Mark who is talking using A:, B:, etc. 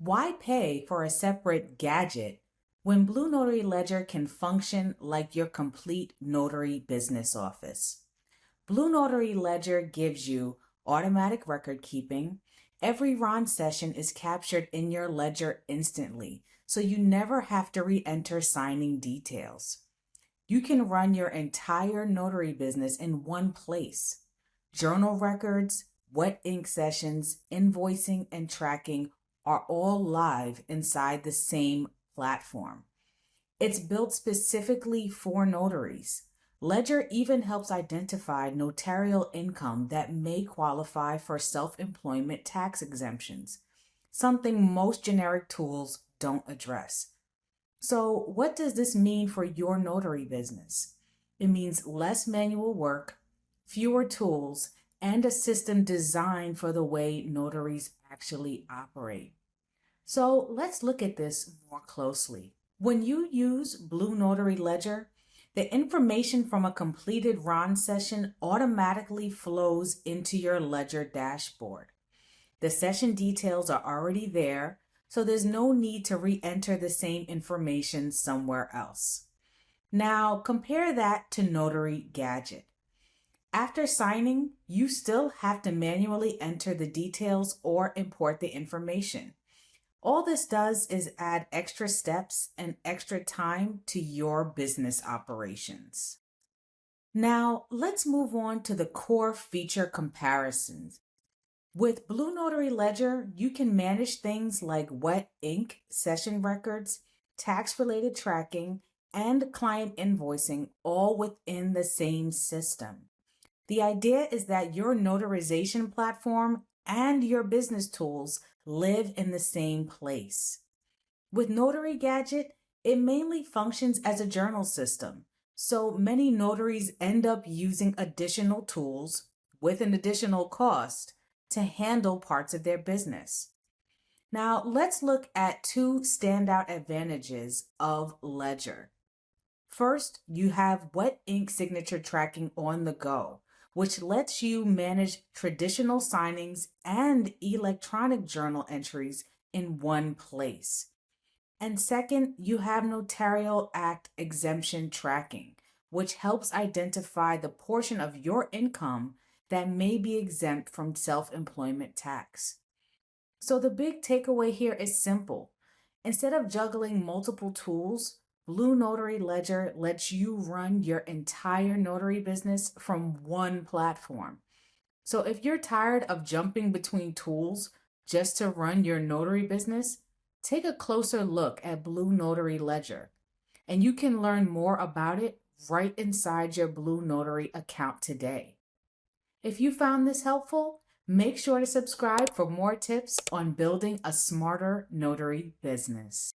A: Why pay for a separate gadget when Blue Notary Ledger can function like your complete notary business office? Blue Notary Ledger gives you automatic record keeping. Every RON session is captured in your ledger instantly, so you never have to re-enter signing details. You can run your entire notary business in one place. Journal records, wet ink sessions, invoicing, and tracking are all live inside the same platform. It's built specifically for notaries. Ledger even helps identify notarial income that may qualify for self-employment tax exemptions, something most generic tools don't address. So, what does this mean for your notary business? It means less manual work, fewer tools, and a system designed for the way notaries actually operate. So, let's look at this more closely. When you use Blue Notary Ledger, the information from a completed RON session automatically flows into your Ledger dashboard. The session details are already there, so there's no need to re-enter the same information somewhere else. Now, compare that to Notary Gadget. After signing, you still have to manually enter the details or import the information. All this does is add extra steps and extra time to your business operations. Now, let's move on to the core feature comparisons. With Blue Notary Ledger, you can manage things like wet ink, session records, tax-related tracking, and client invoicing all within the same system. The idea is that your notarization platform and your business tools live in the same place. With Notary Gadget, it mainly functions as a journal system, so many notaries end up using additional tools with an additional cost to handle parts of their business. Now, let's look at two standout advantages of Ledger. First, you have wet ink signature tracking on the go, which lets you manage traditional signings and electronic journal entries in one place. And second, you have Notarial Act exemption tracking, which helps identify the portion of your income that may be exempt from self-employment tax. So the big takeaway here is simple. Instead of juggling multiple tools, Blue Notary Ledger lets you run your entire notary business from one platform. So if you're tired of jumping between tools just to run your notary business, take a closer look at Blue Notary Ledger, and you can learn more about it right inside your Blue Notary account today. If you found this helpful, make sure to subscribe for more tips on building a smarter notary business.